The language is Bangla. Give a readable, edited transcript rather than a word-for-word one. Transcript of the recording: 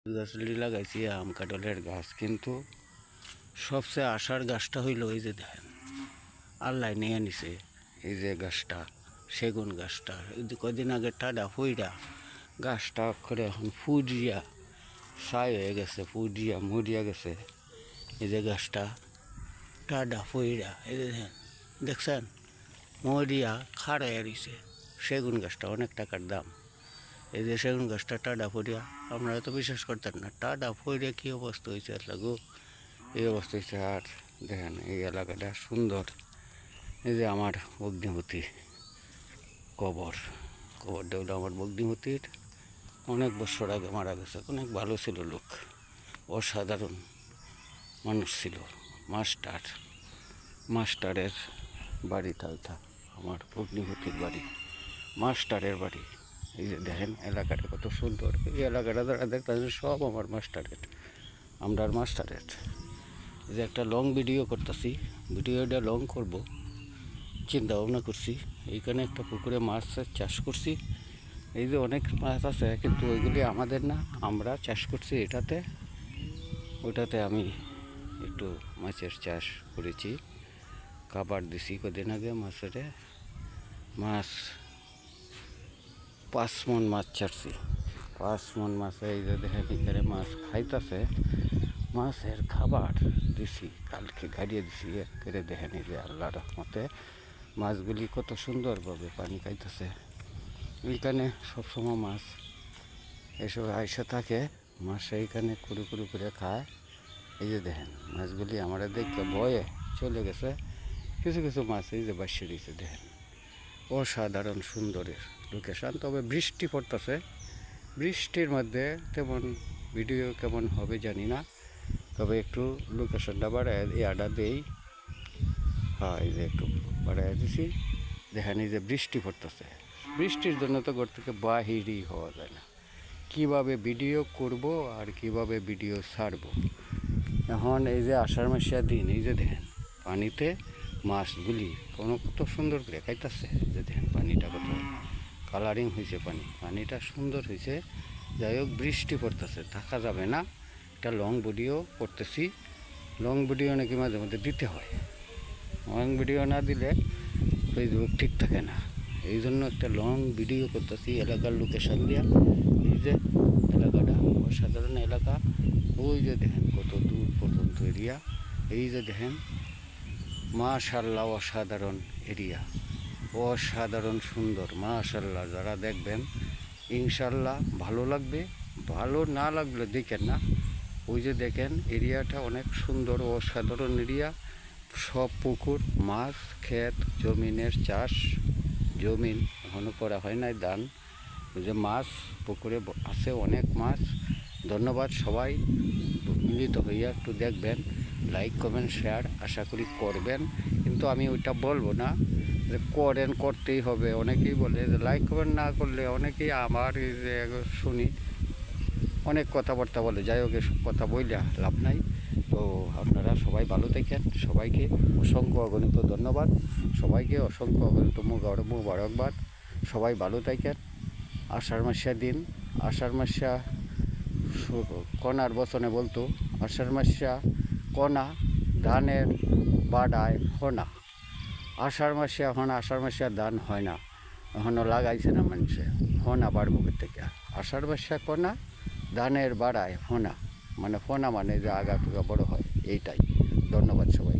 গাছলি লাগাইছি আম কাঁঠালের গাছ, কিন্তু সবচেয়ে আশার গাছটা হইল এই যে দেখেন আল্লাহ নিয়ে নিছে এই যে গাছটা, সেগুন গাছটা। এই যে কদিন আগে টাডা ফইরা গাছটা করে এখন ফুরিয়া ছাই হয়ে গেছে, ফুরিয়া মরিয়া গেছে। এই যে গাছটা টাডা ফইরা এই যে দেখছেন মরিয়া খাড়াইয়া রয়েছে। সেগুন গাছটা অনেক টাকার দাম। এই যে সেগুন গাছটা টাডা ফরিয়া, আপনারা তো বিশ্বাস করতেন না, টাডা ফরিয়া কী অবস্থা হয়েছে লাগু, এই অবস্থা হয়েছে। আর দেখেন এই এলাকাটা সুন্দর। এই যে আমার অগ্নিমতী কবরটা হলো আমার অগ্নিমতীর, অনেক বছর আগে মারা গেছে। অনেক ভালো ছিল লোক, অসাধারণ মানুষ ছিল। মাস্টারের বাড়িটা ওইটা আমার অগ্নিমতীর বাড়ি, মাস্টারের বাড়ি। এই যে দেখেন এলাকাটা কত সুন্দর। এই এলাকাটা যারা দেখতেছেন সব আমার মাস্টারের, আমরা মাস্টারের। এই যে একটা লং ভিডিও করতেছি, ভিডিওটা লং করব চিন্তা ভাবনা করছি। এইখানে একটা পুকুরে মাছের চাষ করছি। এই যে অনেক মাছ আছে, কিন্তু ওইগুলি আমাদের না, আমরা চাষ করছি ওইটাতে আমি একটু মাছের চাষ করেছি। খাবার দিছি কদিন আগে মাছ 5 মণ মাছ ছাড়ছি। 5 মণ মাছে এই যে দেখেন এখানে মাছ খাইতেছে। মাছের খাবার দিছি, কালকে গাড়িয়ে দিছি করে দেখেন এই যে আল্লাহর রহমতে মাছগুলি কত সুন্দরভাবে পানি খাইতেছে। এইখানে সবসময় মাছ এসব আইসা থাকে, মাছ এইখানে কুড়ু করে খায়। এই যে দেখেন মাছগুলি আমরা দেখে ভয়ে চলে গেছে। কিছু মাছ এই যে বাসে দিয়েছে, দেখেন অসাধারণ সুন্দরের লোকেশান। তবে বৃষ্টি পড়তেছে, বৃষ্টির মধ্যে তেমন ভিডিও কেমন হবে জানি না, তবে একটু লোকেশনটা বাড়ায় আডা দেই। হ্যাঁ এই যে একটু বাড়াই দিছি, দেখেন এই যে বৃষ্টি পড়তেছে। বৃষ্টির জন্য তো ঘর থেকে বাহিরই হওয়া যায় না। কীভাবে ভিডিও করব আর কিভাবে ভিডিও ছাড়ব। এখন এই যে আষাঢ় মাসের দিন, এই যে দেখেন পানিতে মাছগুলি কত সুন্দর করে খাইতেছে। যে দেখেন পানিটা কত কালারিং হয়েছে, পানিটা সুন্দর হয়েছে। যাই হোক বৃষ্টি পড়তেছে, থাকা যাবে না। একটা লং ভিডিও করতেছি, লং ভিডিও নাকি মাঝে মধ্যে দিতে হয়। লং ভিডিও না দিলে ফেসবুক ঠিক থাকে না, এই জন্য একটা লং ভিডিও করতেছি এলাকার লোকেশন দিয়া। এই যে এলাকাটা অসাধারণ এলাকা। ওই যে দেখেন কত দূর পর্যন্ত এরিয়া। এই যে দেখেন মাশাআল্লাহ অসাধারণ এরিয়া, অসাধারণ সুন্দর। মাশাআল্লাহ যারা দেখবেন ইনশাআল্লাহ ভালো লাগবে, ভালো না লাগলে দেখেন না। ওই যে দেখেন এরিয়াটা অনেক সুন্দর, অসাধারণ এরিয়া। সব পুকুর, মাছ, ক্ষেত, জমিনের চাষ। জমিন এখনও করা হয় নাই ধান। ওই যে মাছ পুকুরে আছে অনেক মাছ। ধন্যবাদ সবাই মিলিত হইয়া একটু দেখবেন, লাইক কমেন্ট শেয়ার আশা করি করবেন। কিন্তু আমি ওইটা বলবো না যে করতেই হবে। অনেকেই বলে যে লাইক কমেন্ট না করলে, অনেকেই আমার এই যে শুনি অনেক কথাবার্তা বলে। যাই হোক এসব কথা বললে লাভ নাই। তো আপনারা সবাই ভালো থাকেন, সবাইকে অসংখ্য অগণিত ধন্যবাদ, সবাইকে অসংখ্য অগণিত মুবারকবাদ। সবাই ভালো থাকেন। আষাঢ় মাসের দিন, আষাঢ় মাসা কনার বচনে বলতো, আষাঢ় মাসা কনা ধানের বাড়ায় ফনা। আষাঢ় মাসে এখন আষাঢ় মাসে ধান হয় না, এখনও লাগাইছে না মানুষে, ফনা বাড়বো থেকে। আষাঢ় মাসে কনা ধানের বাড়ায় ফোনা, মানে ফোনা মানে যে আগা টুকা বড় হয়, এইটাই। ধন্যবাদ সবাই।